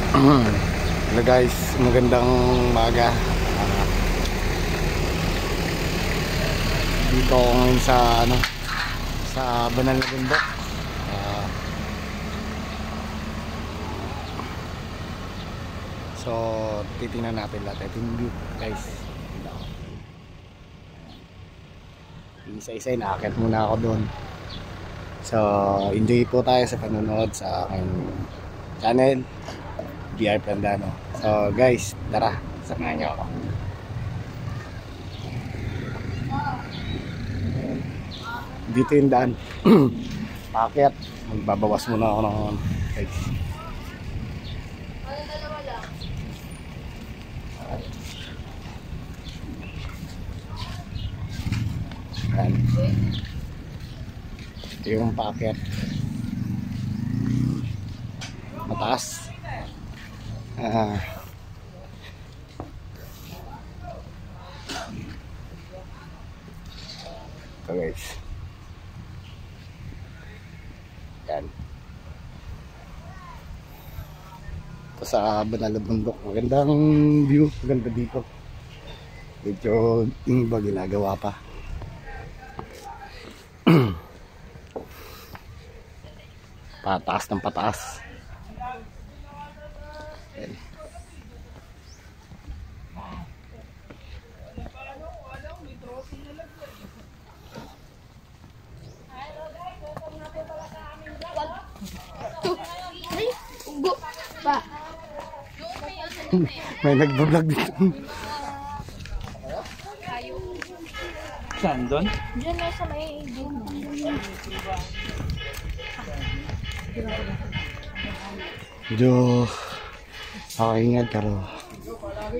Hello guys, magandang umaga. Dito ako ngayon sa sa banal na bundok. So titingnan natin lahat yung view guys. Isa-isa inaakit muna ako doon. So enjoy po tayo sa panonood sa aking channel BR Plandano. So guys, tara, samahan niyo ako. Dito yung daan. Paakyat. Magbabawas muna ako ng guys. Ayan. Ito yung paakyat. Mataas. Ito guys. Yan. Ito sa banal na bundok. Magandang view. Maganda dito. Medyo yung iba ginagawa pa. Pataas ng pataas. Yan. May nagbablog dito. Saan doon? Diyan na sa may gym. Medyo nakakaingad pero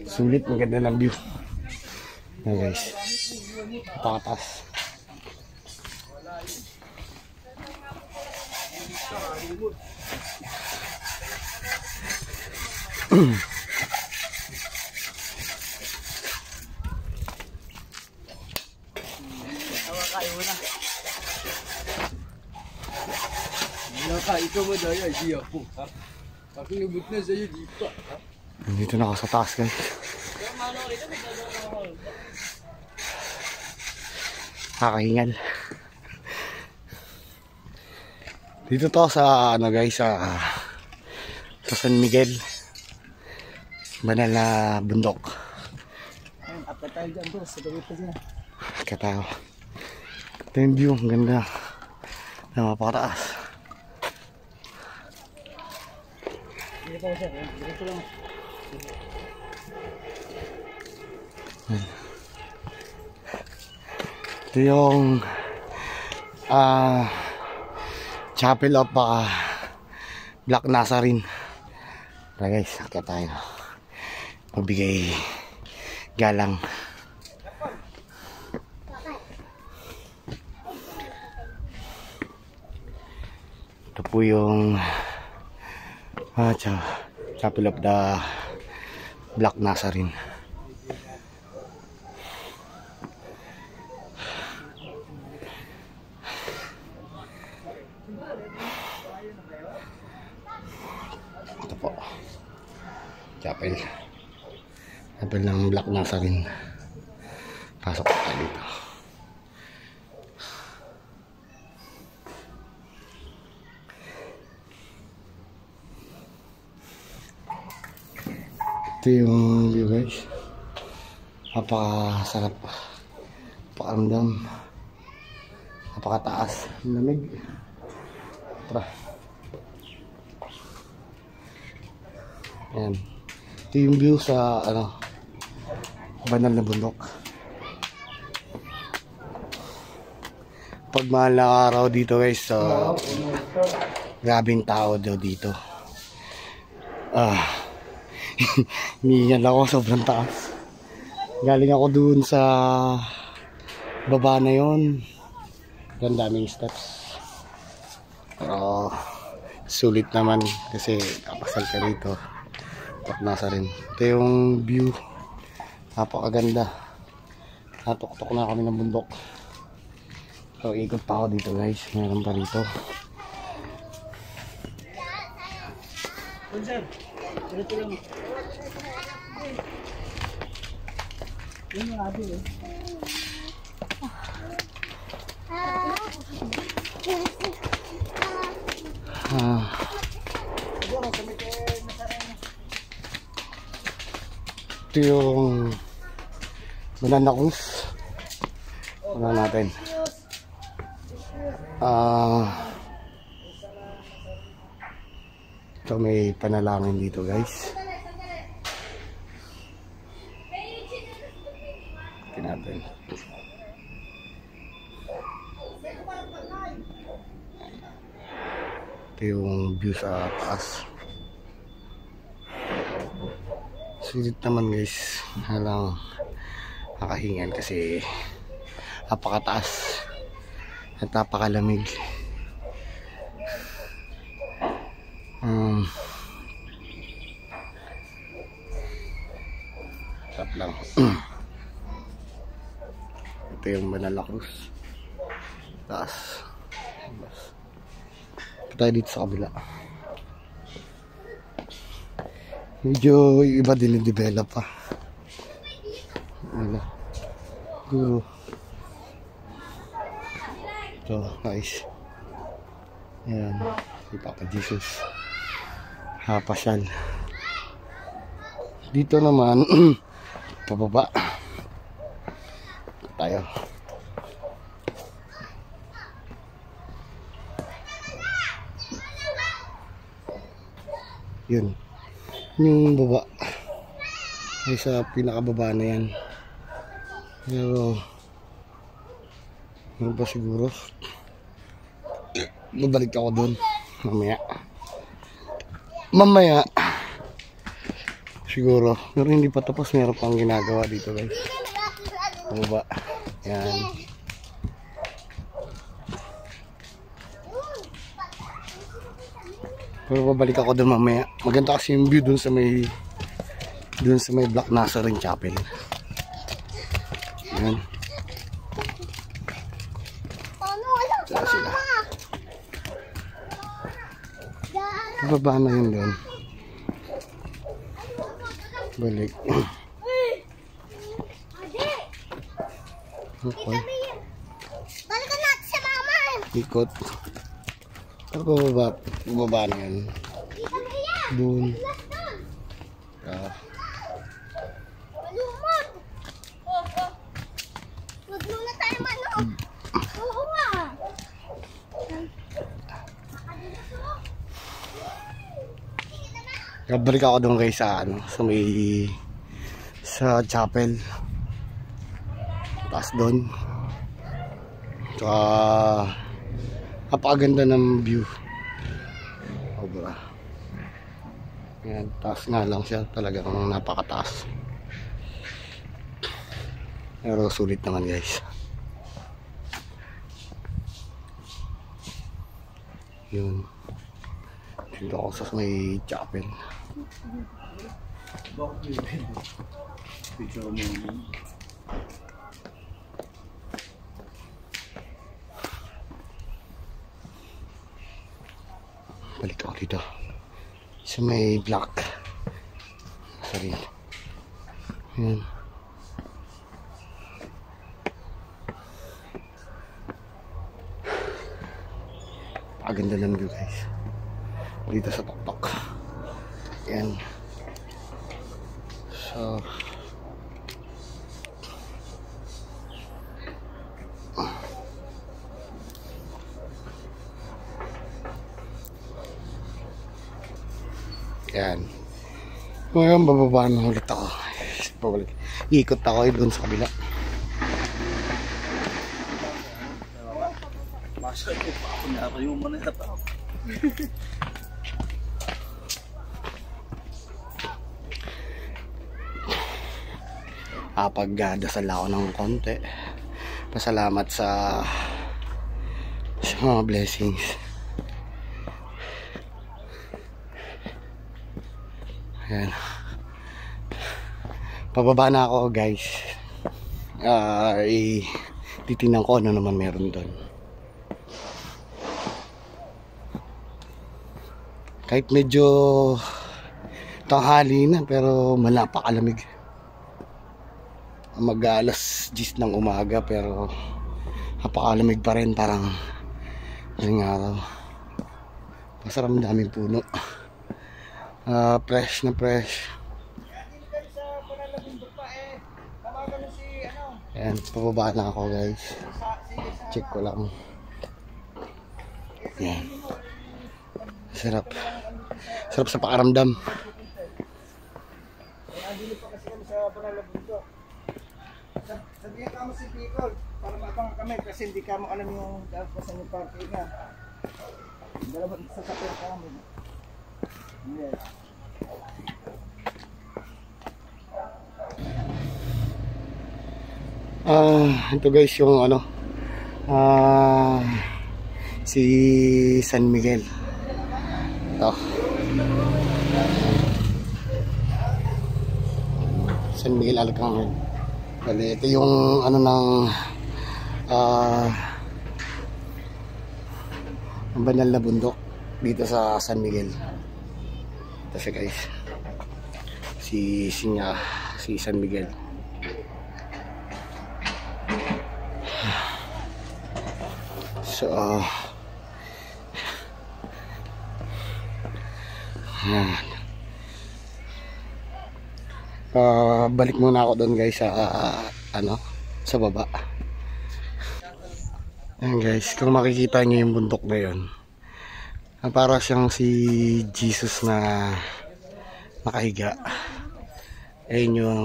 sulit, maganda ng view. Ayan guys, patatas. Dito na ako sa taas guys. Kakahingal. Dito to sa guys, sa San Miguel. Banal na bundok. Apat tayo dyan bro, sa gawin pa siya. Kataw. Ito yung view, ang ganda na mapakataas. Dito pa siya, dito lang. Ito yung Chapel of Black Nazarene. Tara guys, akit tayo. Magbigay galang. Ito po yung Chapel of the Black Nazarene. Ito po, Chapel ng Black Nazarene. Pasok tayo dito. Ito yung view guys. Napakasarap. Napakaramdam. Napakataas. Lamig. Tara. Ayan. Ito yung view sa banal na bundok. Pag mahal na araw dito guys, grabing tao daw dito. Hingal ako, sobrang taas. Galing ako dun sa baba na yon. Daming steps. Pero sulit naman kasi kapasal ka rito. Nasa rin. Ito yung view. Napakaganda. Natuktok na kami ng bundok. So ikot pa ako dito guys. Meron pa rito. Doon, sir. Diretso lang. Yun yung abi eh. Siguro, kumit eh, nasarang. Ito yung banana cruise. Ano natin? Ito may panalangin dito guys. Ito natin. Ito yung view sa taas. Sulit naman guys. Halang nakahingan kasi napakataas at napakalamig. Sarap lang. Ito yung Banala Cruz. Taas. Ito tayo dito sa kabila. Medyo iba din yung develop pa. Ano? Guru. Ito, nice. Ayan. Si Papa Jesus. Pasyal. Dito naman, pababa. Tayo. Yun. Yung baba. Ay sa pinakababa na yan. Pero, ano ba siguro? Babalik ako dun. Mamaya. Siguro. Pero hindi pa tapos. Meron pang ginagawa dito guys. Baba. Yan. Pero babalik ako dun mamaya. Maganda kasi yung view dun sa may Black Nazarene Chapel. Yan. Diyan sila. Baba na yun dun. Balik. Okay. Balikan natin sa mama. Ikot. Pero baba na yun. Doon. Malumot. Maglula tayo manok. Oo nga. Kabalik ako doon guys sa sa chapel. Tapos doon. Napakaganda ng view. Obra. Yan, taas nga lang siya. Talagang napakataas. Pero sulit naman guys. Yun. Dito ako sa may chapel. Picture mo yun. Balik ako dito sa may black sarili. Yan. Paganda ng view guys dito sa Toktok. Yan. So yan. Ngayon bababa na ulit ako. Pabalik. Ikot ako doon sa kabila. Masya ko pa ako na ako yung manila pa. Pagdasal ako ng konti. Pasalamat sa mga blessings. Ayan. Pababa na ako guys. Titingnan ko ano naman meron doon. Kahit medyo tanghali na pero malapakalamig. Mag-alas 10 ng umaga pero napakalamig pa rin, parang maling araw. Masarap, daming puno. Fresh na fresh. Ayan, pababa na ako guys. Check ko lang. Ayan. Sarap. Sarap sa pakaramdam. Sabihan ka mo si Bicol para mabang kami kasi hindi ka mo alam yung dapasan yung party nga. Dalawang sasakyan ka mo. Yes. Ito guys yung ano, si San Miguel. Ito. San Miguel Arcangel. Bali, ito yung ano ng ang banal na bundok dito sa San Miguel. Ito siya guys. Si San Miguel. So, balik muna ako doon guys sa sa baba. Ayan guys, kung makikita nyo yung bundok na yun, para siyang si Jesus na nakahiga. Ayun yung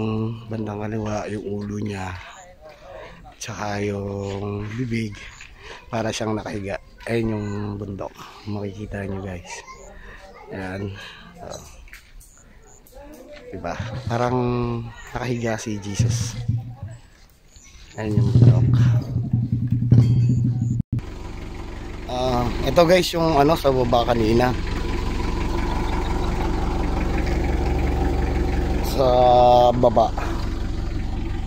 bandang kaliwa, yung ulo niya, tsaka yung bibig, para siyang nakahiga. Ayun yung bundok, makikita nyo guys. Ayan. Diba? Parang nakahiga si Jesus. Ayun yung bundok. Ito guys yung ano sa baba kanina. Sa baba.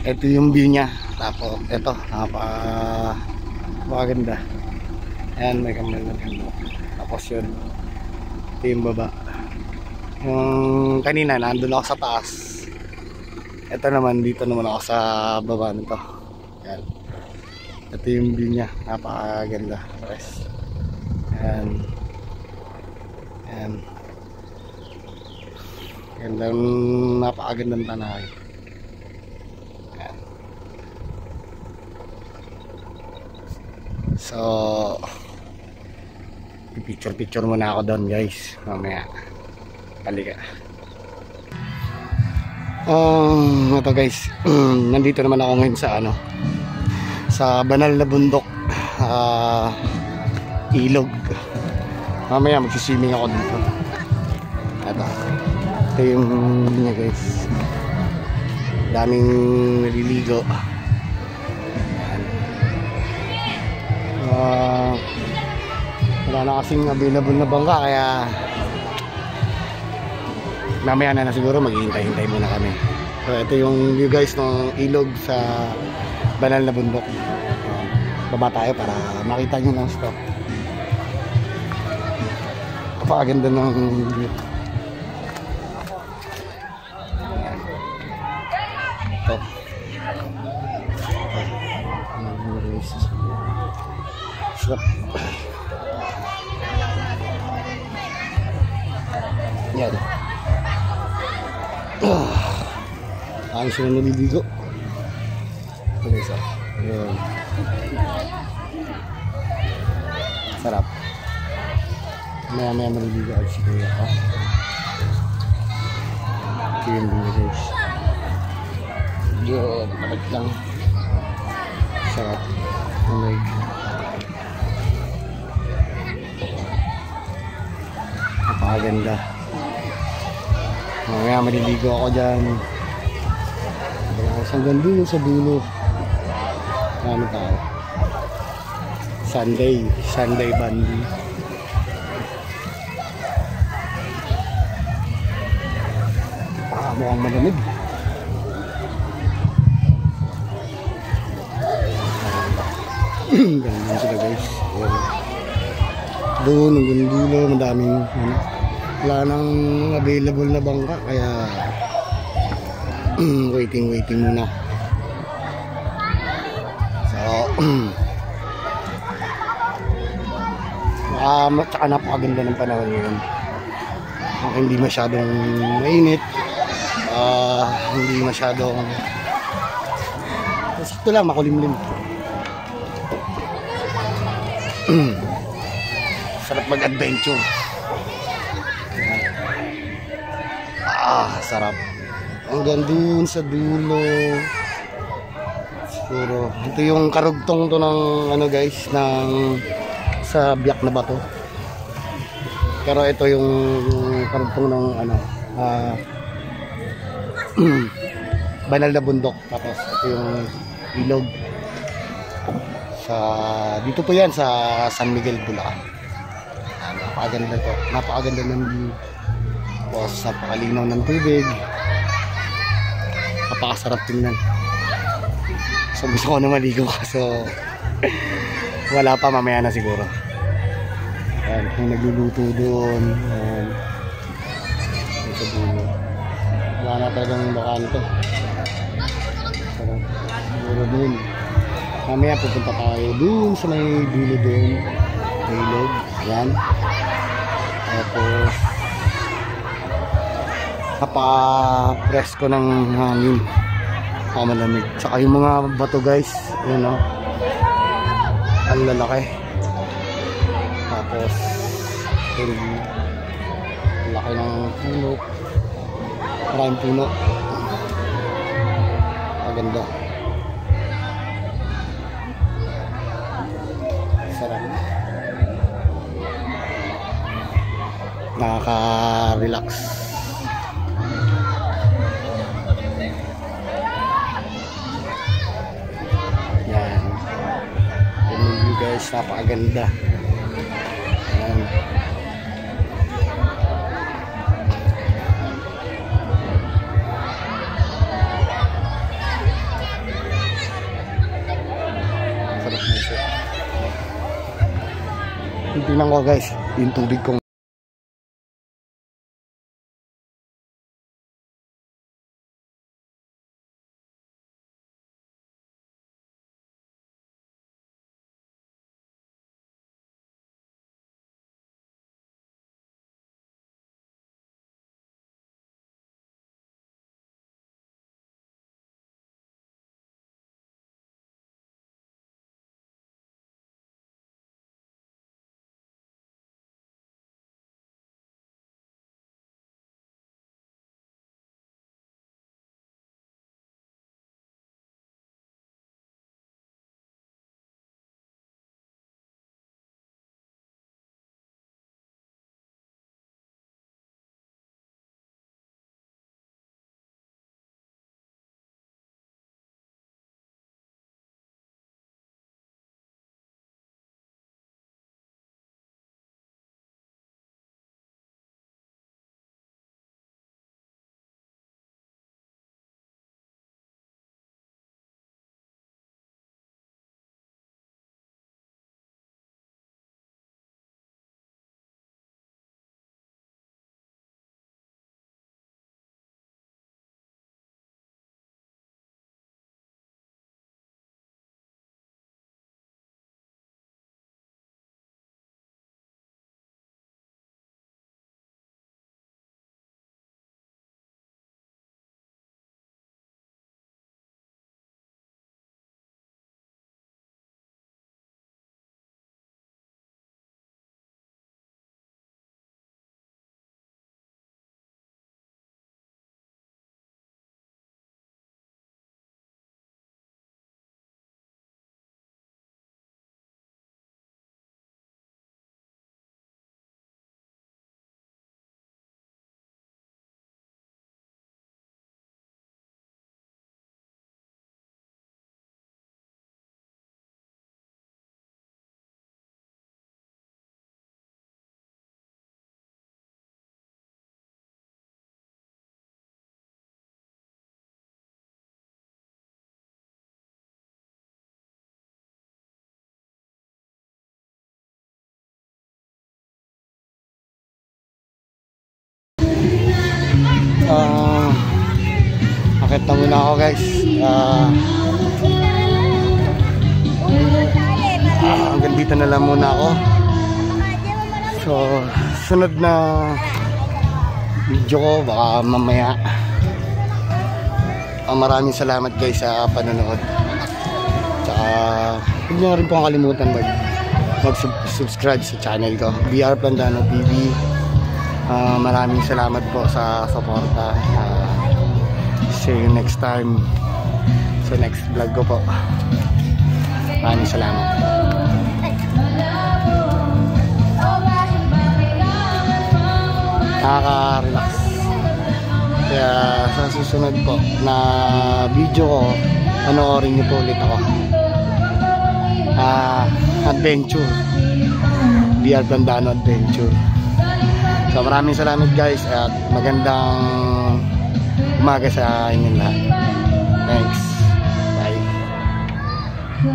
Ito yung view niya. Tapos ito, napakaganda. Ayan, may kamay na bundok. Tapos yun, ito yung baba. Yung kanina nandun ako sa taas. Ito naman, dito naman ako sa baba nito. Ayan. Ito yung view niya, napakaganda. Yes. Ayan. Ayan. Gandang, napakagandang tanay. Ayan. So, picture muna ako doon guys. Mamaya. Halika. Ito guys, nandito naman ako ngayon sa ano, sa banal na bundok, ilog. Mamaya magsiswimming ako dito. Ito yung niya guys, daming naliligo. Wala na kasing available na bangka, kaya mamaya na siguro maghihintay-hintay muna kami. So ito yung view guys ng ilog sa banal na bundok. Baba tayo para makita nyo ng stop. Kapaganda ng view. Ito. Stop. Yan. Ayos sila naliligo. Ito guys, yun. Sarap. Maya maliligo ako si kuya ko. Ito yung video guys. Yun, bakit lang. Sarap. Oh my God. Napakaganda. Mamaya maliligo ako dyan. Hanggang dulo sa dulo. Ano tao? Sunday bandi. Mukhang malamig. Ganyan sila guys. Doon hanggang dulo, madaming ano. wala nang available na bangka kaya waiting muna. So tsaka napakaganda ng panahon ngayon. Hindi masyadong mainit, hindi masyadong sakto lang, makulimlim. Sarap mag-adventure. Sarap. Hanggang dun sa dulo. Siguro ito yung karugtong to ng ano guys, ng sa biyak na bato. Pero ito yung karugtong ng ano, banal na bundok. Tapos ito yung ilog. Dito po yan sa San Miguel, Bulacan. Napakaganda to. Napakaganda ng view. Tapos napakalinaw ng tubig. Napakasarap tingnan. So gusto ko na maligo kaso wala pa, mamaya na siguro. Ayan, yung nagluluto doon. Ayan. Ito dulo. Wala na talagang bakante. Siguro doon. Mamaya pupunta tayo doon sa may dulo doon. May ilog. Ayan. Tapos napa-presko ng hangin. Malamig. Saka yung mga bato guys, yun o, ang lalaki. Tapos yung laki ng puno, maraming puno. Maganda, sarap, nakaka-relax. Guys, napakaganda. Ayan. Sarap nito. Tingnan ko guys, yung tubig kong Akit na muna ako guys. Hanggang dito na lang muna ako. So sunod na video ko baka mamaya. Maraming salamat guys sa panonood. Tsaka huwag nyo rin pong kalimutan mag-subscribe sa channel ko, BR Plandano TV. Maraming salamat po sa suporta. See you next time sa next vlog ko po. Maraming salamat. Nakaka-relax. Kaya sa susunod po na video ko, panoorin niyo po ulit ako. Adventure, BR Plandano Adventure. So maraming salamat guys at magandang umaga sa inyong lahat. Thanks.